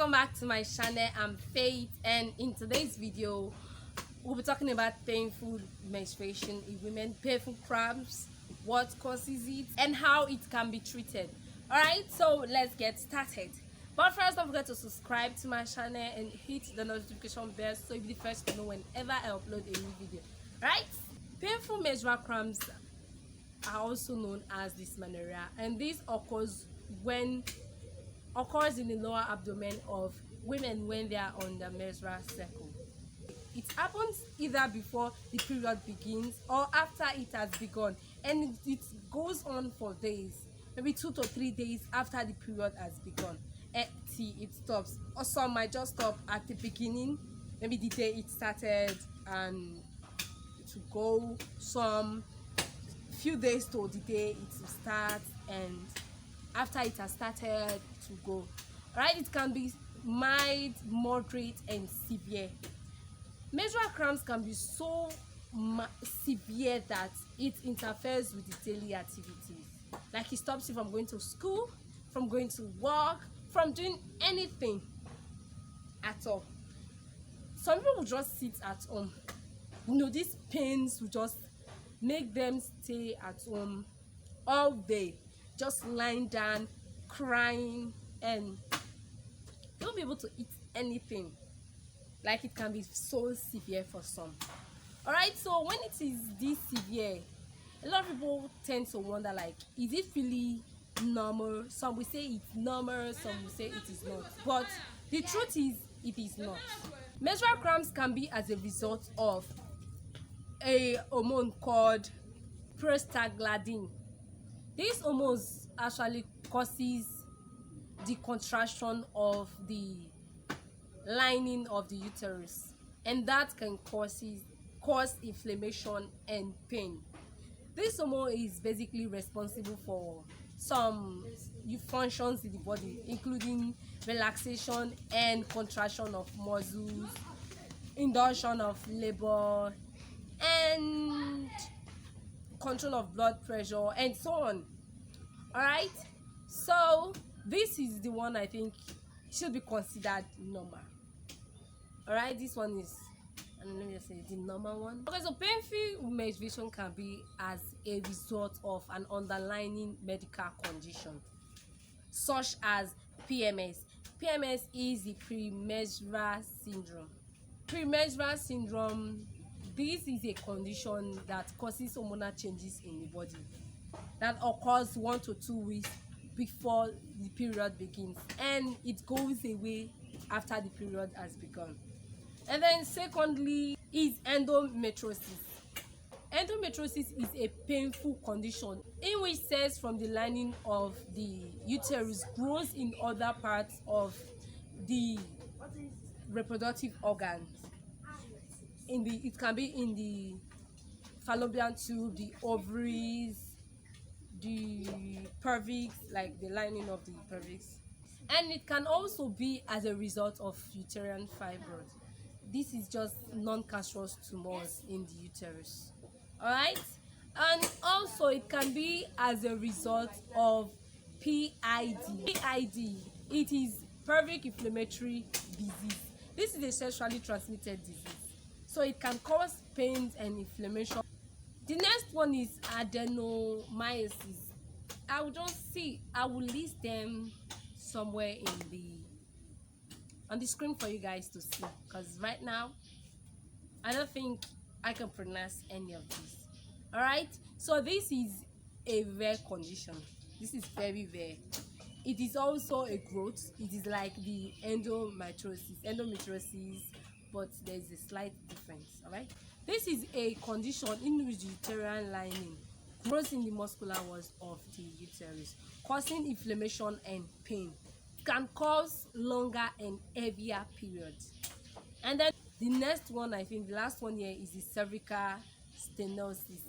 Welcome back to my channel. I'm Faith, and in today's video we'll be talking about painful menstruation in women, painful cramps, what causes it, and how it can be treated. Alright, so let's get started. But first, don't forget to subscribe to my channel and hit the notification bell so you'll be the first to know whenever I upload a new video. Right? Painful menstrual cramps are also known as dysmenorrhea, and this occurs in the lower abdomen of women when they are on the menstrual cycle. It happens either before the period begins or after it has begun, and it goes on for days, maybe 2 to 3 days after the period has begun till it stops. Or some might just stop at the beginning, maybe the day it started, and to go some few days to the day it will start, and after it has started to go. Right, it can be mild, moderate, and severe. Menstrual cramps can be so severe that it interferes with the daily activities. Like, it stops you from going to school, from going to work, from doing anything at all. Some people will just sit at home. These pains will just make them stay at home all day, just lying down, crying, and they won't be able to eat anything. Like, it can be so severe for some. Alright, so when it is this severe, a lot of people tend to wonder, like, is it really normal? Some will say it's normal, some will say it is not. But the truth is, it is not. Menstrual cramps can be as a result of a hormone called Prostaglandin. This hormone actually causes the contraction of the lining of the uterus, and that can cause inflammation and pain. This hormone is basically responsible for some functions in the body, including relaxation and contraction of muscles, induction of labor, and control of blood pressure, and so on. Alright, so this is the one I think should be considered normal. Alright, this one is, and let me just say, the normal one. Okay, so painful menstruation can be as a result of an underlying medical condition such as PMS. PMS is the premenstrual syndrome. Premenstrual syndrome, this is a condition that causes hormonal changes in the body that occurs 1 to 2 weeks before the period begins, and it goes away after the period has begun. And then secondly is endometriosis. Endometriosis is a painful condition in which cells from the lining of the uterus grows in other parts of the reproductive organs. It can be in the fallopian tube, the ovaries, the pelvic, like the lining of the pelvic, and it can also be as a result of uterine fibroid. This is just non-cancerous tumors in the uterus. Alright, and also it can be as a result of PID. PID, it is pelvic inflammatory disease. This is a sexually transmitted disease, so it can cause pains and inflammation. The next one is adenomyosis. I will list them somewhere on the screen for you guys to see, because right now I don't think I can pronounce any of these. Alright, so this is a rare condition. This is very rare. It is also a growth. It is like the endometriosis, but there is a slight difference. Alright, this is a condition in which the uterine lining grows in the muscular walls of the uterus, causing inflammation and pain. It can cause longer and heavier periods. And then the next one, I think the last one here, is the cervical stenosis.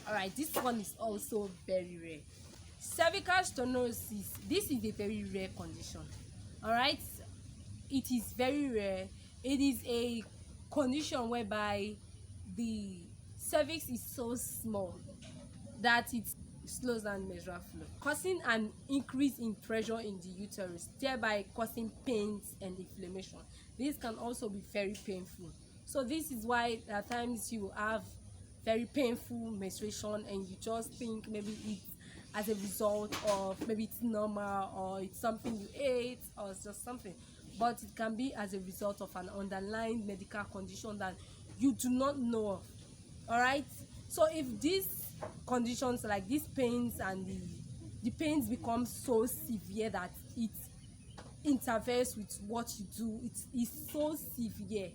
Alright, this one is also very rare. Cervical stenosis, this is a very rare condition. Alright, it is very rare. It is a condition whereby the cervix is so small that slows down menstrual flow, causing an increase in pressure in the uterus, thereby causing pains and inflammation. This can also be very painful. So this is why at times you have very painful menstruation and you just think maybe it's as a result of, maybe it's normal or it's something you ate or it's just something, but it can be as a result of an underlying medical condition that you do not know of. All right, so if these conditions like these pains and the pains become so severe that it interferes with what you do, it is so severe,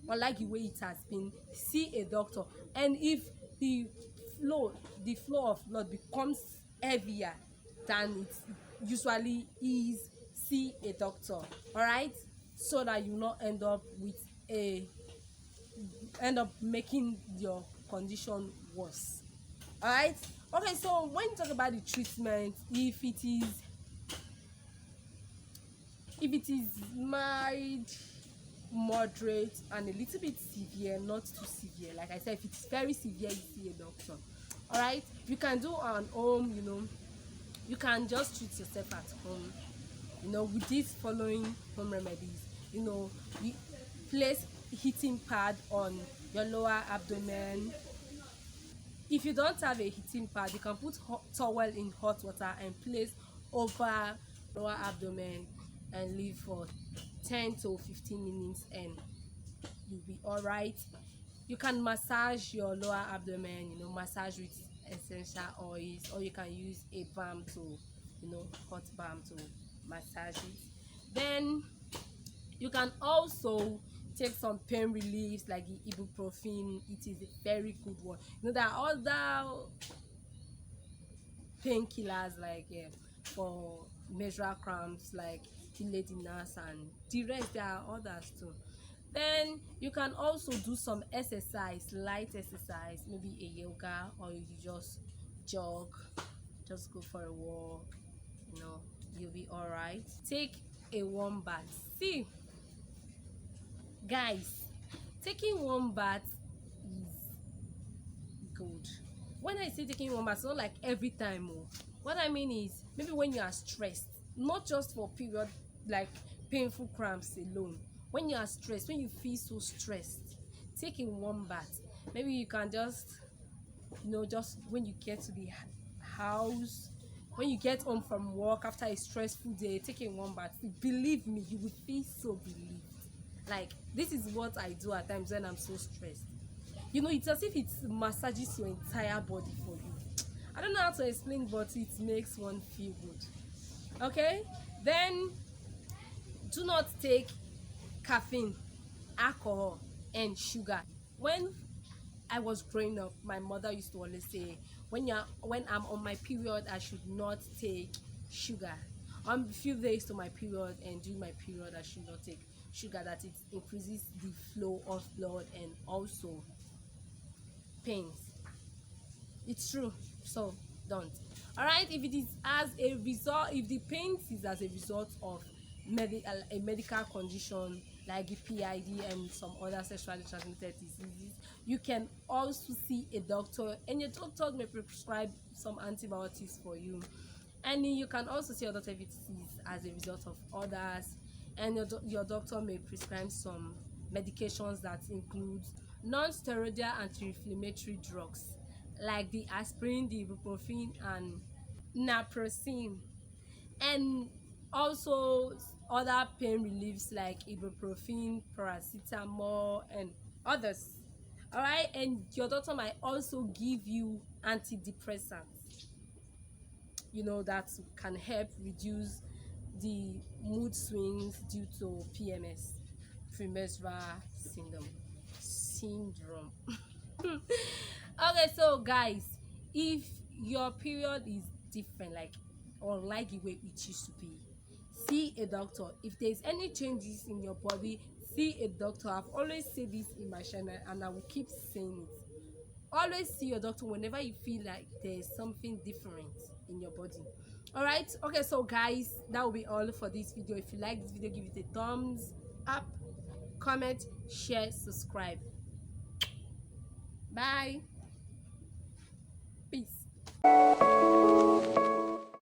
unlike the way it has been, see a doctor. And if the flow of blood becomes heavier than it usually is, see a doctor. All right, so that you not end up making your condition worse. All right, okay, so when you talk about the treatment, if it is mild, moderate, and a little bit severe, not too severe, like I said, if it's very severe, you see a doctor. All right, you can do on home, you can just treat yourself at home, with these following home remedies. You place heating pad on your lower abdomen. If you don't have a heating pad, you can put towel in hot water and place over lower abdomen and leave for 10 to 15 minutes and you'll be all right. You can massage your lower abdomen, massage with essential oils, or you can use a balm to, hot balm to massage it. Then you can also take some pain reliefs like the ibuprofen. It is a very good one. There are other painkillers like for menstrual cramps like Dinas and the rest. There are others too. Then you can also do some exercise, light exercise, maybe a yoga, or you just jog, just go for a walk, you'll be all right. Take a warm bath. See, guys, taking warm bath is good. When I say taking warm bath, it's not like every time. What I mean is maybe when you are stressed, not just for period like painful cramps alone. When you are stressed, when you feel so stressed, take a warm bath. Maybe you can just when you get to the house, when you get home from work after a stressful day, take a warm bath. Believe me, you will feel so relieved. Like, this is what I do at times when I'm so stressed. It's as if it massages your entire body for you. I don't know how to explain, but it makes one feel good. Okay, then do not take caffeine, alcohol, and sugar. When I was growing up, my mother used to always say, when I'm on my period, I should not take sugar. A few days to my period and during my period, I should not take sugar, that it increases the flow of blood and also pains. It's true, so don't. All right, if it is as a result, if the pains is as a result of a medical condition like the PID and some other sexually transmitted diseases, you can also see a doctor, and your doctor may prescribe some antibiotics for you. And you can also see a doctor if it is as a result of others, and your doctor may prescribe some medications that include non-steroidal anti-inflammatory drugs like the aspirin, the ibuprofen, and naproxen, and also other pain reliefs like ibuprofen, paracetamol, and others. All right, and your doctor might also give you antidepressants, that can help reduce the mood swings due to PMS, premenstrual syndrome. Okay, so guys, if your period is different, like unlike the way it used to be, see a doctor. If there's any changes in your body, see a doctor. I've always said this in my channel and I will keep saying it. Always see your doctor whenever you feel like there's something different in your body. All right, okay, so guys, that will be all for this video. If you like this video, give it a thumbs up, comment, share, subscribe. Bye. Peace.